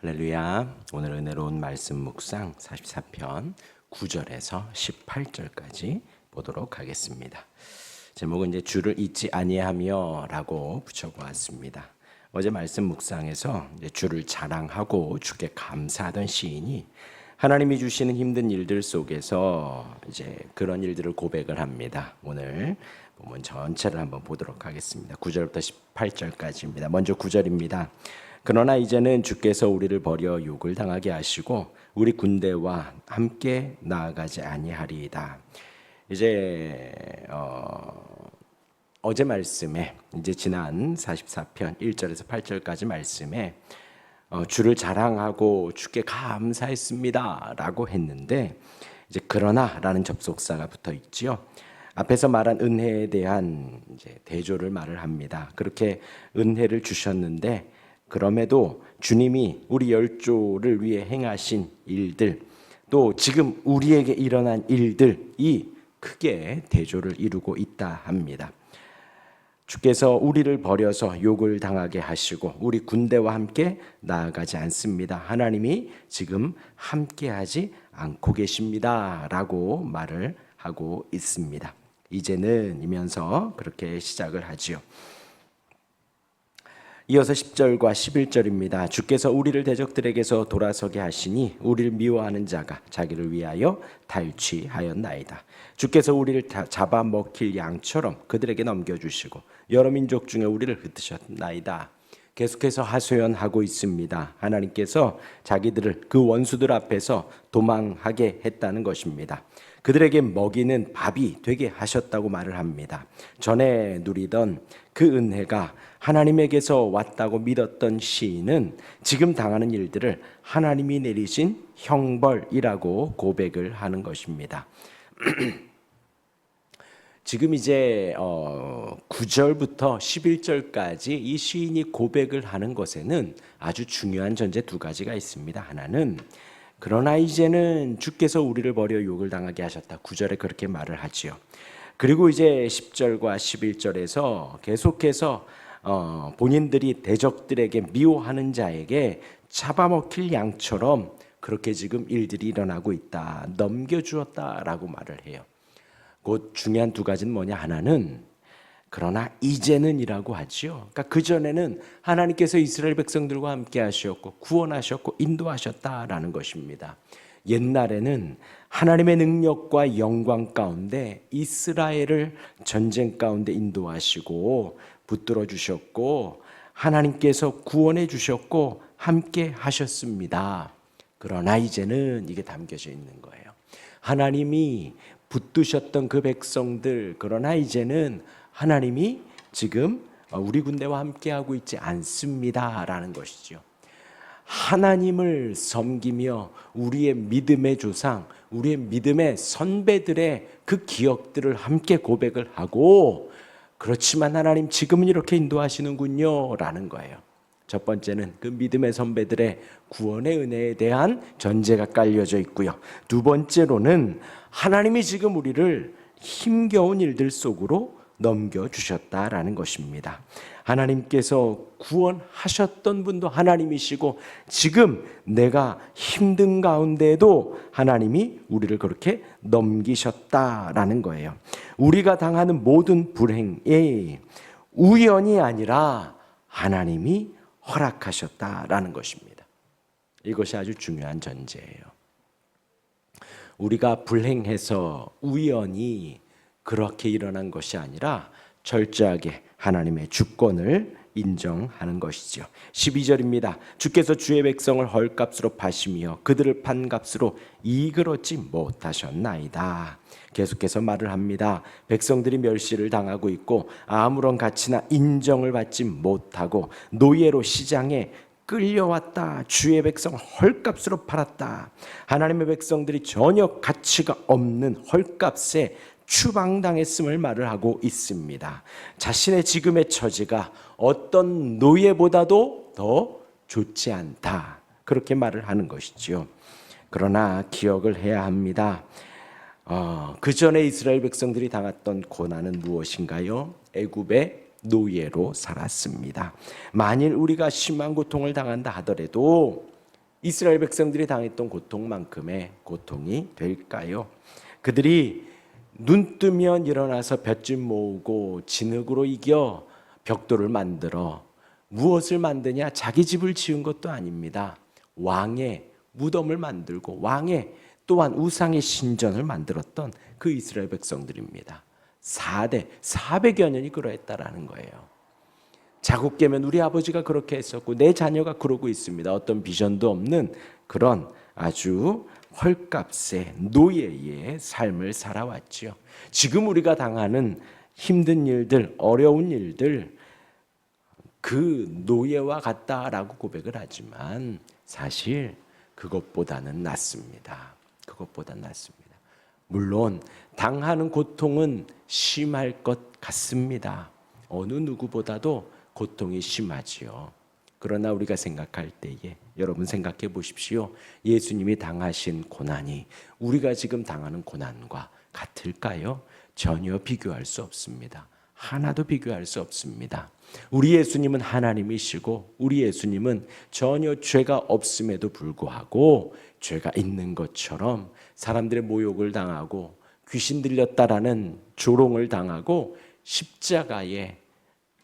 할렐루야. 오늘 은혜로운 말씀 묵상 44편 9절에서 18절까지 보도록 하겠습니다. 제목은 이제 주를 잊지 아니하며라고 붙여보았습니다. 어제 말씀 묵상에서 이제 주를 자랑하고 주께 감사하던 시인이 하나님이 주시는 힘든 일들 속에서 이제 그런 일들을 고백을 합니다. 오늘 본문 전체를 한번 보도록 하겠습니다. 9절부터 18절까지입니다. 먼저 9절입니다. 그러나 이제는 주께서 우리를 버려 욕을 당하게 하시고 우리 군대와 함께 나아가지 아니하리이다. 이제 어제 말씀에 이제 지난 44편 1절에서 8절까지 말씀에 주를 자랑하고 주께 감사했습니다라고 했는데 이제 그러나라는 접속사가 붙어 있지요. 앞에서 말한 은혜에 대한 이제 대조를 말을 합니다. 그렇게 은혜를 주셨는데 그럼에도 주님이 우리 열조를 위해 행하신 일들, 또 지금 우리에게 일어난 일들이 크게 대조를 이루고 있다 합니다. 주께서 우리를 버려서 욕을 당하게 하시고 우리 군대와 함께 나아가지 않습니다. 하나님이 지금 함께하지 않고 계십니다 라고 말을 하고 있습니다. 이제는 이면서 그렇게 시작을 하지요. 이어서 10절과 11절입니다. 주께서 우리를 대적들에게서 돌아서게 하시니 우리를 미워하는 자가 자기를 위하여 탈취하였나이다. 주께서 우리를 잡아먹힐 양처럼 그들에게 넘겨주시고 여러 민족 중에 우리를 흩으셨나이다. 계속해서 하소연하고 있습니다. 하나님께서 자기들을 그 원수들 앞에서 도망하게 했다는 것입니다. 그들에게 먹이는 밥이 되게 하셨다고 말을 합니다. 전에 누리던 그 은혜가 하나님에게서 왔다고 믿었던 시인은 지금 당하는 일들을 하나님이 내리신 형벌이라고 고백을 하는 것입니다. 지금 이제 9절부터 11절까지 이 시인이 고백을 하는 것에는 아주 중요한 전제 두 가지가 있습니다. 하나는 그러나 이제는 주께서 우리를 버려 욕을 당하게 하셨다. 9절에 그렇게 말을 하지요. 그리고 이제 10절과 11절에서 계속해서 본인들이 대적들에게 미워하는 자에게 잡아먹힐 양처럼 그렇게 지금 일들이 일어나고 있다. 넘겨주었다라고 말을 해요. 곧 중요한 두 가지는 뭐냐? 하나는 그러나 이제는이라고 하지요. 그러니까 그전에는 하나님께서 이스라엘 백성들과 함께 하셨고 구원하셨고 인도하셨다라는 것입니다. 옛날에는 하나님의 능력과 영광 가운데 이스라엘을 전쟁 가운데 인도하시고 붙들어 주셨고 하나님께서 구원해 주셨고 함께 하셨습니다. 그러나 이제는 이게 담겨져 있는 거예요. 하나님이 붙드셨던 그 백성들, 그러나 이제는 하나님이 지금 우리 군대와 함께하고 있지 않습니다라는 것이죠. 하나님을 섬기며 우리의 믿음의 조상, 우리의 믿음의 선배들의 그 기억들을 함께 고백을 하고 그렇지만 하나님 지금은 이렇게 인도하시는군요 라는 거예요. 첫 번째는 그 믿음의 선배들의 구원의 은혜에 대한 전제가 깔려져 있고요. 두 번째로는 하나님이 지금 우리를 힘겨운 일들 속으로 넘겨주셨다라는 것입니다. 하나님께서 구원하셨던 분도 하나님이시고 지금 내가 힘든 가운데에도 하나님이 우리를 그렇게 넘기셨다라는 거예요. 우리가 당하는 모든 불행이 우연이 아니라 하나님이 허락하셨다라는 것입니다. 이것이 아주 중요한 전제예요. 우리가 불행해서 우연히 그렇게 일어난 것이 아니라 철저하게 하나님의 주권을 인정하는 것이죠. 12절입니다. 주께서 주의 백성을 헐값으로 파시며 그들을 판값으로 이익을 얻지 못하셨나이다. 계속해서 말을 합니다. 백성들이 멸시를 당하고 있고 아무런 가치나 인정을 받지 못하고 노예로 시장에 끌려왔다. 주의 백성을 헐값으로 팔았다. 하나님의 백성들이 전혀 가치가 없는 헐값에 추방당했음을 말을 하고 있습니다. 자신의 지금의 처지가 어떤 노예보다도 더 좋지 않다. 그렇게 말을 하는 것이지요. 그러나 기억을 해야 합니다. 그 전에 이스라엘 백성들이 당했던 고난은 무엇인가요? 애굽의 노예로 살았습니다. 만일 우리가 심한 고통을 당한다 하더라도 이스라엘 백성들이 당했던 고통만큼의 고통이 될까요? 그들이 눈 뜨면 일어나서 볏짚 모으고 진흙으로 이겨 벽돌을 만들어 무엇을 만드냐? 자기 집을 지은 것도 아닙니다. 왕의 무덤을 만들고 왕의 또한 우상의 신전을 만들었던 그 이스라엘 백성들입니다. 4대 400여 년이 그러했다라는 거예요. 자국 깨면 우리 아버지가 그렇게 했었고 내 자녀가 그러고 있습니다. 어떤 비전도 없는 그런 아주 헐값의 노예의 삶을 살아왔죠. 지금 우리가 당하는 힘든 일들, 어려운 일들 그 노예와 같다라고 고백을 하지만 사실 그것보다는 낫습니다. 그것보다 낫습니다. 물론 당하는 고통은 심할 것 같습니다. 어느 누구보다도 고통이 심하지요. 그러나 우리가 생각할 때에 여러분 생각해 보십시오. 예수님이 당하신 고난이 우리가 지금 당하는 고난과 같을까요? 전혀 비교할 수 없습니다. 하나도 비교할 수 없습니다. 우리 예수님은 하나님이시고 우리 예수님은 전혀 죄가 없음에도 불구하고 죄가 있는 것처럼 사람들의 모욕을 당하고 귀신 들렸다라는 조롱을 당하고 십자가에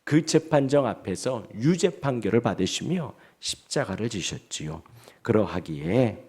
그 재판정 앞에서 유죄 판결을 받으시며 십자가를 지셨지요. 그러하기에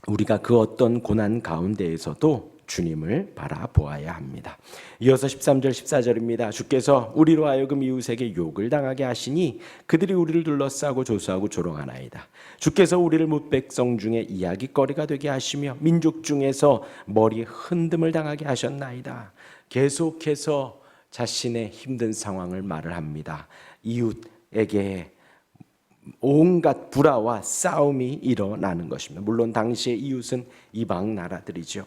우리가 그 어떤 고난 가운데에서도 주님을 바라보아야 합니다. 이어서 13절 14절입니다. 주께서 우리로 하여금 이웃에게 욕을 당하게 하시니 그들이 우리를 둘러싸고 조소하고 조롱하나이다. 주께서 우리를 뭇백성 중에 이야기거리가 되게 하시며 민족 중에서 머리 흔듦을 당하게 하셨나이다. 계속해서 자신의 힘든 상황을 말을 합니다. 이웃에게 온갖 불화와 싸움이 일어나는 것입니다. 물론 당시의 이웃은 이방 나라들이죠.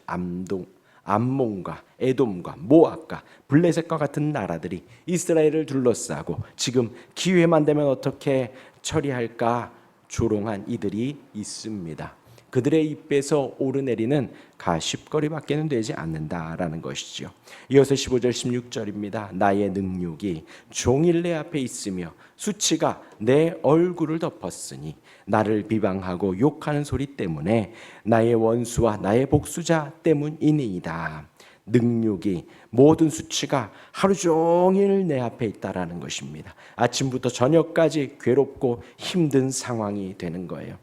암몬과 에돔과 모압과 블레셋과 같은 나라들이 이스라엘을 둘러싸고 지금 기회만 되면 어떻게 처리할까 조롱한 이들이 있습니다. 그들의 입에서 오르내리는 가십거리밖에는 되지 않는다라는 것이죠. 이어서 15절 16절입니다. 나의 능력이 종일 내 앞에 있으며 수치가 내 얼굴을 덮었으니 나를 비방하고 욕하는 소리 때문에 나의 원수와 나의 복수자 때문이니이다. 능력이 모든 수치가 하루 종일 내 앞에 있다라는 것입니다. 아침부터 저녁까지 괴롭고 힘든 상황이 되는 거예요.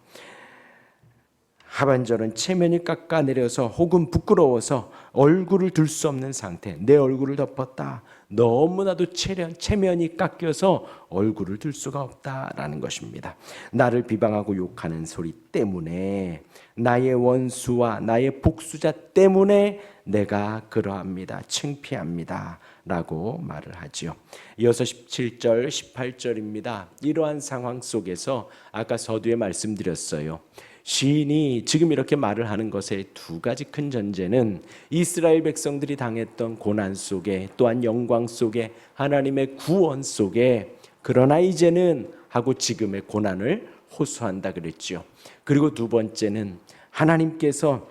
하반절은 체면이 깎아내려서 혹은 부끄러워서 얼굴을 들 수 없는 상태. 내 얼굴을 덮었다. 너무나도 체면이 깎여서 얼굴을 들 수가 없다라는 것입니다. 나를 비방하고 욕하는 소리 때문에 나의 원수와 나의 복수자 때문에 내가 그러합니다. 창피합니다. 라고 말을 하지요. 이어서 17절 18절입니다. 이러한 상황 속에서 아까 서두에 말씀드렸어요. 시인이 지금 이렇게 말을 하는 것의 두 가지 큰 전제는 이스라엘 백성들이 당했던 고난 속에 또한 영광 속에 하나님의 구원 속에 그러나 이제는 하고 지금의 고난을 호소한다 그랬죠. 그리고 두 번째는 하나님께서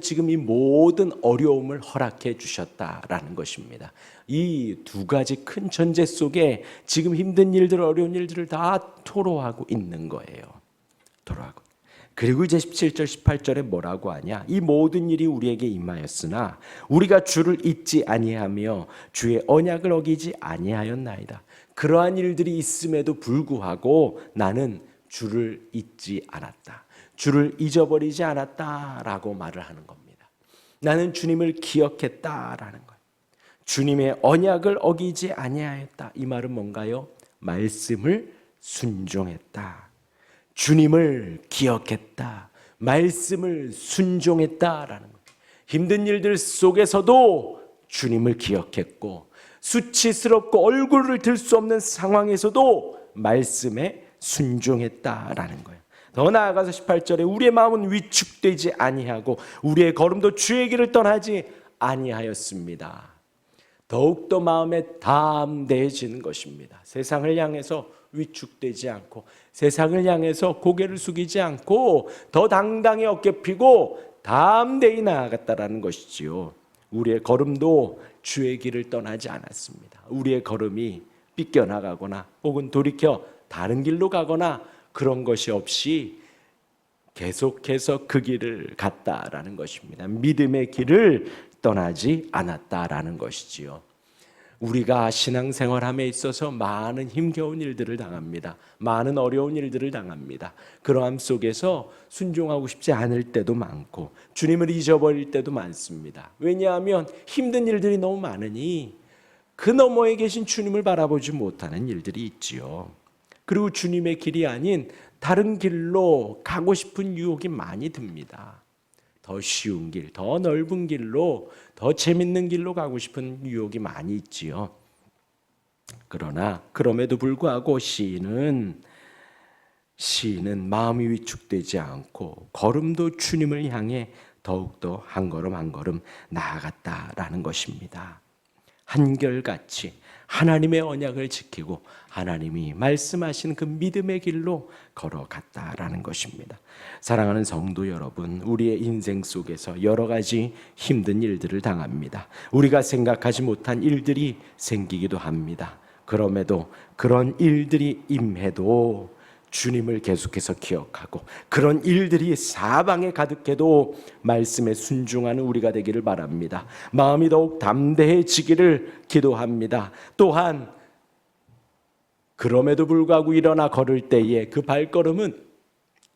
지금 이 모든 어려움을 허락해 주셨다라는 것입니다. 이 두 가지 큰 전제 속에 지금 힘든 일들, 어려운 일들을 다 토로하고 있는 거예요. 토로하고. 그리고 이제 17절, 18절에 뭐라고 하냐? 이 모든 일이 우리에게 임하였으나 우리가 주를 잊지 아니하며 주의 언약을 어기지 아니하였나이다. 그러한 일들이 있음에도 불구하고 나는 주를 잊지 않았다. 주를 잊어버리지 않았다라고 말을 하는 겁니다. 나는 주님을 기억했다라는 거예요. 주님의 언약을 어기지 아니하였다. 이 말은 뭔가요? 말씀을 순종했다. 주님을 기억했다. 말씀을 순종했다라는 거예요. 힘든 일들 속에서도 주님을 기억했고 수치스럽고 얼굴을 들 수 없는 상황에서도 말씀에 순종했다라는 거예요. 더 나아가서 18절에 우리의 마음은 위축되지 아니하고 우리의 걸음도 주의 길을 떠나지 아니하였습니다. 더욱더 마음에 담대해지는 것입니다. 세상을 향해서 위축되지 않고 세상을 향해서 고개를 숙이지 않고 더 당당히 어깨 펴고 담대히 나아갔다라는 것이지요. 우리의 걸음도 주의 길을 떠나지 않았습니다. 우리의 걸음이 삐껴나가거나 혹은 돌이켜 다른 길로 가거나 그런 것이 없이 계속해서 그 길을 갔다라는 것입니다. 믿음의 길을 떠나지 않았다라는 것이지요. 우리가 신앙생활함에 있어서 많은 힘겨운 일들을 당합니다. 많은 어려운 일들을 당합니다. 그러함 속에서 순종하고 싶지 않을 때도 많고 주님을 잊어버릴 때도 많습니다. 왜냐하면 힘든 일들이 너무 많으니 그 너머에 계신 주님을 바라보지 못하는 일들이 있지요. 그리고 주님의 길이 아닌 다른 길로 가고 싶은 유혹이 많이 듭니다. 더 쉬운 길, 더 넓은 길로, 더 재밌는 길로 가고 싶은 유혹이 많이 있지요. 그러나 그럼에도 불구하고 시인은 마음이 위축되지 않고 걸음도 주님을 향해 더욱더 한 걸음 한 걸음 나아갔다라는 것입니다. 한결같이 하나님의 언약을 지키고 하나님이 말씀하신 그 믿음의 길로 걸어갔다라는 것입니다. 사랑하는 성도 여러분, 우리의 인생 속에서 여러 가지 힘든 일들을 당합니다. 우리가 생각하지 못한 일들이 생기기도 합니다. 그럼에도 그런 일들이 임해도 주님을 계속해서 기억하고 그런 일들이 사방에 가득해도 말씀에 순종하는 우리가 되기를 바랍니다. 마음이 더욱 담대해지기를 기도합니다. 또한 그럼에도 불구하고 일어나 걸을 때에 그 발걸음은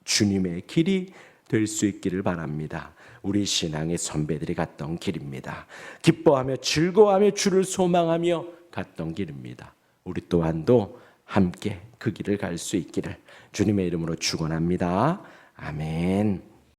주님의 길이 될 수 있기를 바랍니다. 우리 신앙의 선배들이 갔던 길입니다. 기뻐하며 즐거워하며 주를 소망하며 갔던 길입니다. 우리 또한도 함께 그 길을 갈 수 있기를 주님의 이름으로 축원합니다. 아멘.